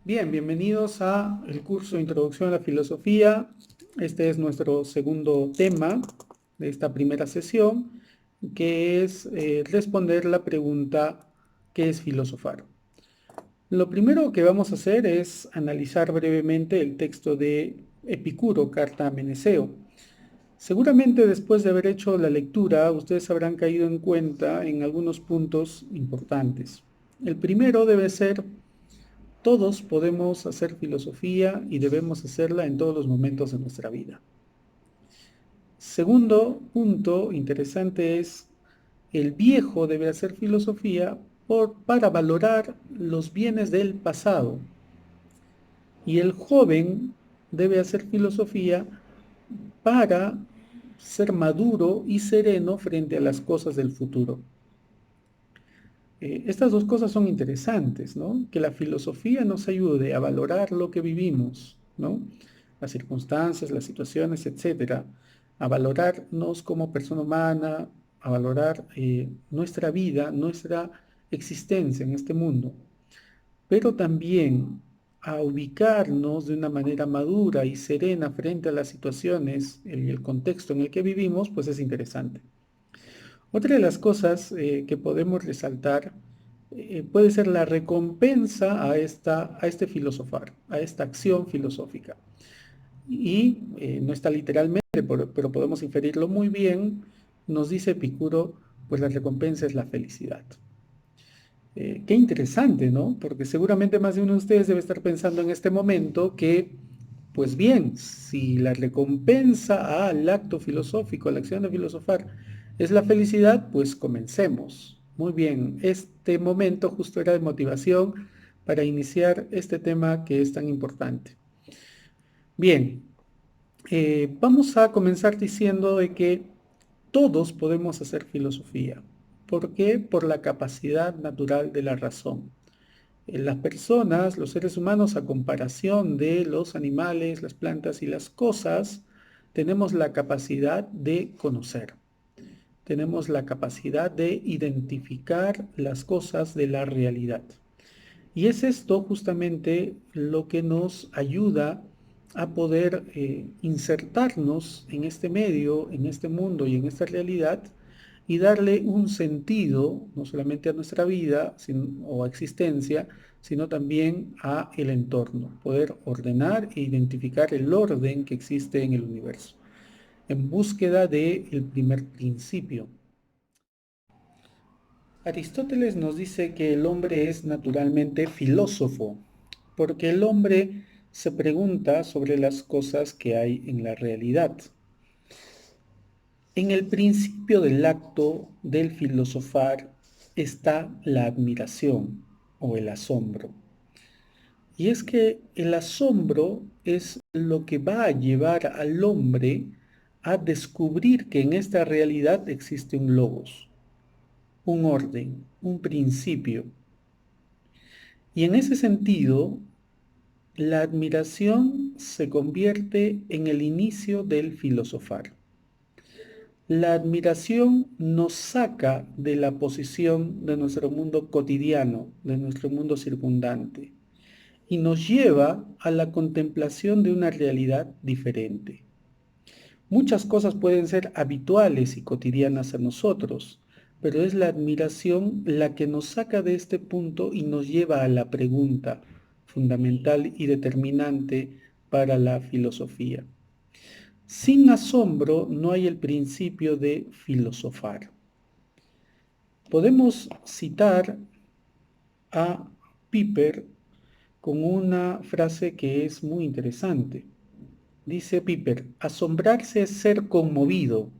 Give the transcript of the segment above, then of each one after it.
Bien, bienvenidos a el curso Introducción a la Filosofía. Este es nuestro segundo tema de esta primera sesión, que es responder la pregunta ¿qué es filosofar? Lo primero que vamos a hacer es analizar brevemente el texto de Epicuro, Carta a Meneceo. Seguramente después de haber hecho la lectura, ustedes habrán caído en cuenta en algunos puntos importantes. El primero debe ser: todos podemos hacer filosofía y debemos hacerla en todos los momentos de nuestra vida. Segundo punto interesante es: el viejo debe hacer filosofía para valorar los bienes del pasado y el joven debe hacer filosofía para ser maduro y sereno frente a las cosas del futuro. Estas dos cosas son interesantes, ¿no? Que la filosofía nos ayude a valorar lo que vivimos, ¿no? Las circunstancias, las situaciones, etcétera, a valorarnos como persona humana, a valorar nuestra vida, nuestra existencia en este mundo, pero también a ubicarnos de una manera madura y serena frente a las situaciones y el contexto en el que vivimos, pues es interesante. Otra de las cosas que podemos resaltar puede ser la recompensa a este filosofar, a esta acción filosófica. Y no está literalmente, pero podemos inferirlo muy bien. Nos dice Epicuro, pues la recompensa es la felicidad. Qué interesante, ¿no? Porque seguramente más de uno de ustedes debe estar pensando en este momento que, pues bien, si la recompensa al acto filosófico, a la acción de filosofar, es la felicidad, pues comencemos. Muy bien, este momento justo era de motivación para iniciar este tema que es tan importante. Bien, vamos a comenzar diciendo de que todos podemos hacer filosofía. ¿Por qué? Por la capacidad natural de la razón. Las personas, los seres humanos, a comparación de los animales, las plantas y las cosas, tenemos la capacidad de conocer, tenemos la capacidad de identificar las cosas de la realidad. Y es esto justamente lo que nos ayuda a poder insertarnos en este medio, en este mundo y en esta realidad y darle un sentido no solamente a nuestra vida o existencia, sino también a el entorno, poder ordenar e identificar el orden que existe en el universo, en búsqueda del primer principio. Aristóteles nos dice que el hombre es naturalmente filósofo, porque el hombre se pregunta sobre las cosas que hay en la realidad. En el principio del acto del filosofar está la admiración o el asombro. Y es que el asombro es lo que va a llevar al hombre a descubrir que en esta realidad existe un logos, un orden, un principio. Y en ese sentido, la admiración se convierte en el inicio del filosofar. La admiración nos saca de la posición de nuestro mundo cotidiano, de nuestro mundo circundante, y nos lleva a la contemplación de una realidad diferente. Muchas cosas pueden ser habituales y cotidianas a nosotros, pero es la admiración la que nos saca de este punto y nos lleva a la pregunta fundamental y determinante para la filosofía. Sin asombro no hay el principio de filosofar. Podemos citar a Piper con una frase que es muy interesante. Dice Piper: asombrarse es ser conmovido,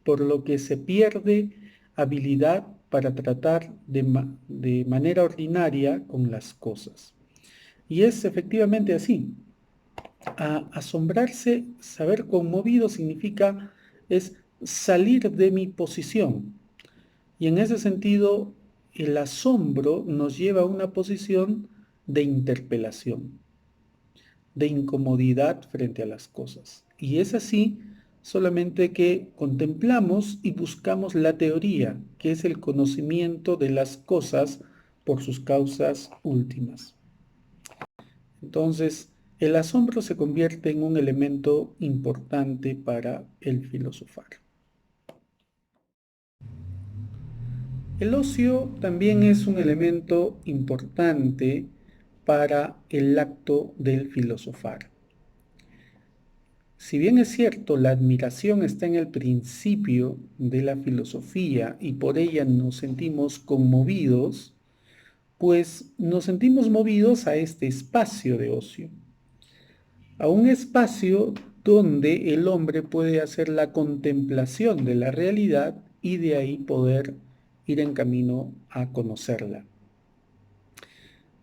por lo que se pierde habilidad para tratar de manera ordinaria con las cosas. Y es efectivamente así. Asombrarse, saber conmovido significa es salir de mi posición. Y en ese sentido, el asombro nos lleva a una posición de interpelación, de incomodidad frente a las cosas. Y es así solamente que contemplamos y buscamos la teoría, que es el conocimiento de las cosas por sus causas últimas. Entonces, el asombro se convierte en un elemento importante para el filosofar. El ocio también es un elemento importante para el acto del filosofar. Si bien es cierto, la admiración está en el principio de la filosofía y por ella nos sentimos conmovidos, pues nos sentimos movidos a este espacio de ocio, a un espacio donde el hombre puede hacer la contemplación de la realidad y de ahí poder ir en camino a conocerla.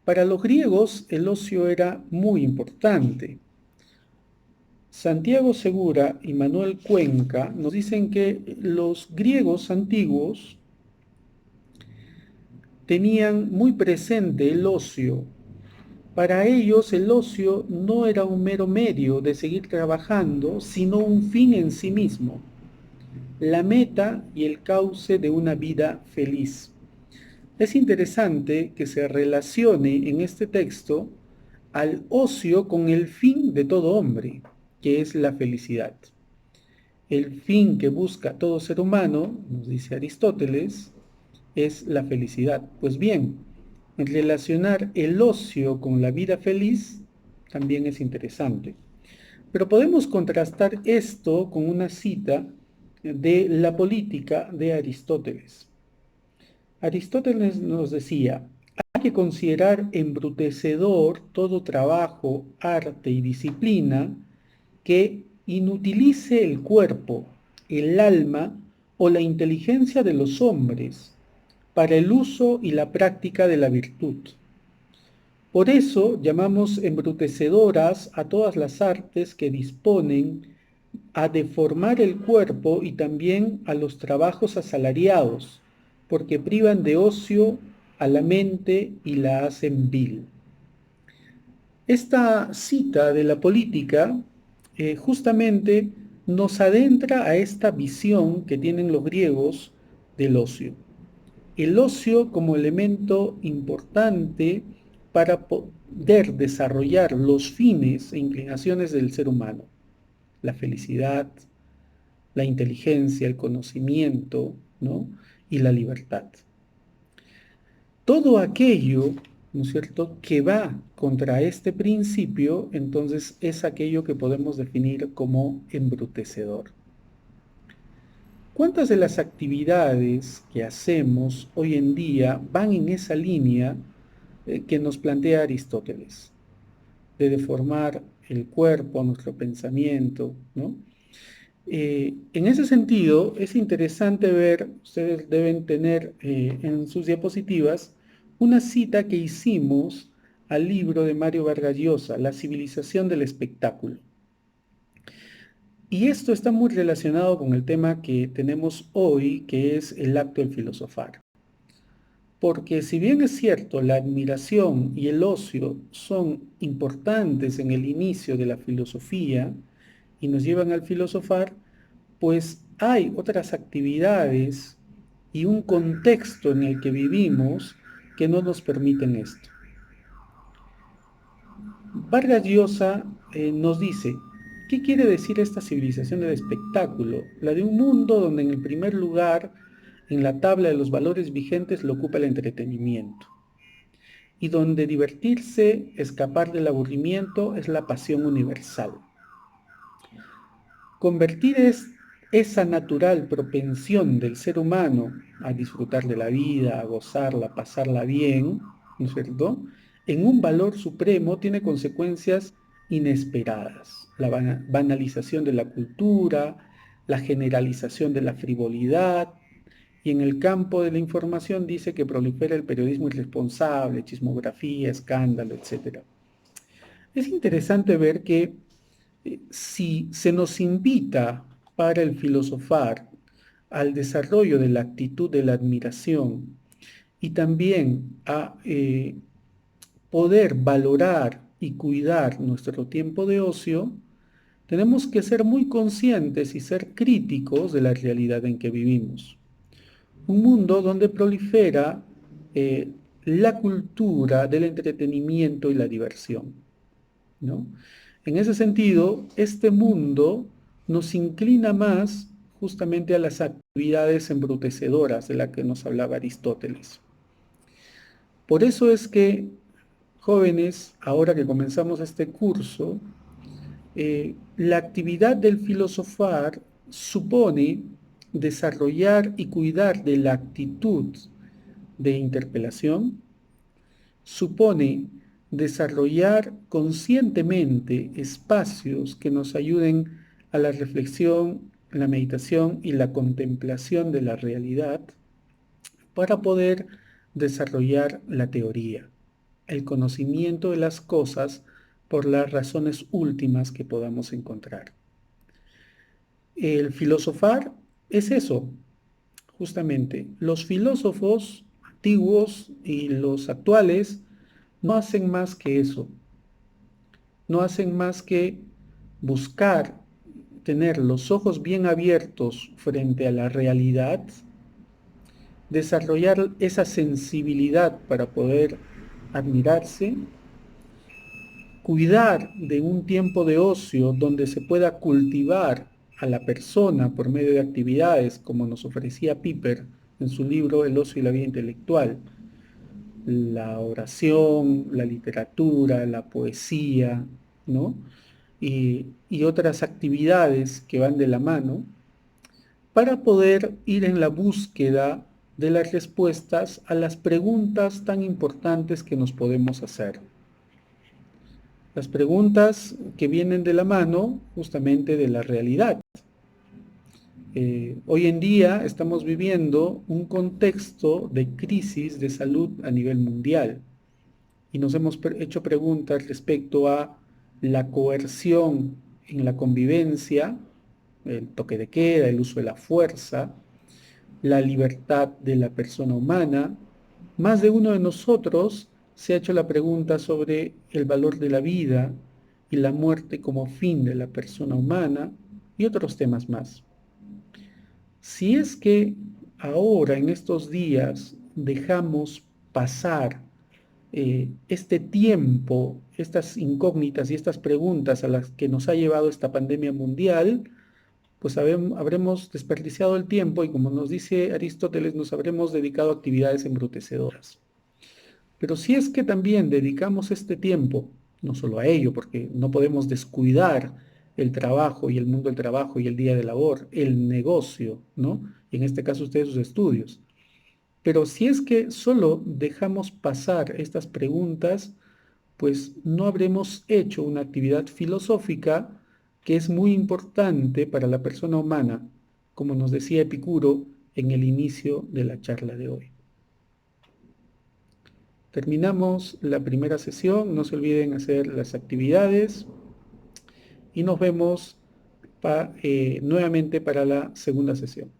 Para los griegos el ocio era muy importante. Santiago Segura y Manuel Cuenca nos dicen que los griegos antiguos tenían muy presente el ocio. Para ellos el ocio no era un mero medio de seguir trabajando, sino un fin en sí mismo, la meta y el cauce de una vida feliz. Es interesante que se relacione en este texto al ocio con el fin de todo hombre, que es la felicidad. El fin que busca todo ser humano, nos dice Aristóteles, es la felicidad. Pues bien, relacionar el ocio con la vida feliz también es interesante. Pero podemos contrastar esto con una cita de la política de Aristóteles. Aristóteles nos decía, hay que considerar embrutecedor todo trabajo, arte y disciplina que inutilice el cuerpo, el alma o la inteligencia de los hombres para el uso y la práctica de la virtud. Por eso llamamos embrutecedoras a todas las artes que disponen a deformar el cuerpo y también a los trabajos asalariados, porque privan de ocio a la mente y la hacen vil. Esta cita de la política justamente nos adentra a esta visión que tienen los griegos del ocio. El ocio como elemento importante para poder desarrollar los fines e inclinaciones del ser humano, la felicidad, la inteligencia, el conocimiento, ¿no? Y la libertad. Todo aquello, ¿no es cierto?, que va contra este principio, entonces es aquello que podemos definir como embrutecedor. ¿Cuántas de las actividades que hacemos hoy en día van en esa línea que nos plantea Aristóteles, de deformar el cuerpo, nuestro pensamiento, ¿no? En ese sentido, es interesante ver, ustedes deben tener en sus diapositivas, una cita que hicimos al libro de Mario Vargas Llosa, La civilización del espectáculo. Y esto está muy relacionado con el tema que tenemos hoy, que es el acto del filosofar. Porque si bien es cierto, la admiración y el ocio son importantes en el inicio de la filosofía y nos llevan al filosofar, pues hay otras actividades y un contexto en el que vivimos que no nos permiten esto. Vargas Llosa nos dice, ¿qué quiere decir esta civilización del espectáculo? La de un mundo donde en el primer lugar en la tabla de los valores vigentes lo ocupa el entretenimiento y donde divertirse, escapar del aburrimiento es la pasión universal. Convertir esa natural propensión del ser humano a disfrutar de la vida, a gozarla, a pasarla bien, ¿no es cierto?, en un valor supremo tiene consecuencias inesperadas. La banalización de la cultura, la generalización de la frivolidad, y en el campo de la información dice que prolifera el periodismo irresponsable, chismografía, escándalo, etc. Es interesante ver que si se nos invita para el filosofar al desarrollo de la actitud de la admiración y también a poder valorar y cuidar nuestro tiempo de ocio, tenemos que ser muy conscientes y ser críticos de la realidad en que vivimos. Un mundo donde prolifera la cultura del entretenimiento y la diversión. ¿no? En ese sentido, este mundo nos inclina más justamente a las actividades embrutecedoras de las que nos hablaba Aristóteles. Por eso es que, jóvenes, ahora que comenzamos este curso, la actividad del filosofar supone desarrollar y cuidar de la actitud de interpelación, supone desarrollar conscientemente espacios que nos ayuden a la reflexión, la meditación y la contemplación de la realidad para poder desarrollar la teoría, el conocimiento de las cosas por las razones últimas que podamos encontrar. El filosofar es eso, justamente. Los filósofos antiguos y los actuales no hacen más que eso, no hacen más que buscar tener los ojos bien abiertos frente a la realidad, desarrollar esa sensibilidad para poder admirarse, cuidar de un tiempo de ocio donde se pueda cultivar a la persona por medio de actividades como nos ofrecía Piper en su libro El ocio y la vida intelectual, la oración, la literatura, la poesía, ¿no? Y otras actividades que van de la mano para poder ir en la búsqueda de las respuestas a las preguntas tan importantes que nos podemos hacer. Las preguntas que vienen de la mano justamente de la realidad. Hoy en día estamos viviendo un contexto de crisis de salud a nivel mundial y nos hemos hecho preguntas respecto a la coerción en la convivencia, el toque de queda, el uso de la fuerza, la libertad de la persona humana. Más de uno de nosotros se ha hecho la pregunta sobre el valor de la vida y la muerte como fin de la persona humana y otros temas más. Si es que ahora, en estos días, dejamos pasar este tiempo, estas incógnitas y estas preguntas a las que nos ha llevado esta pandemia mundial, pues habremos desperdiciado el tiempo y como nos dice Aristóteles, nos habremos dedicado a actividades embrutecedoras. Pero si es que también dedicamos este tiempo, no solo a ello, porque no podemos descuidar el trabajo y el mundo del trabajo y el día de labor, el negocio, ¿no? Y en este caso ustedes sus estudios. Pero si es que solo dejamos pasar estas preguntas, pues no habremos hecho una actividad filosófica que es muy importante para la persona humana, como nos decía Epicuro en el inicio de la charla de hoy. Terminamos la primera sesión, no se olviden hacer las actividades y nos vemos nuevamente para la segunda sesión.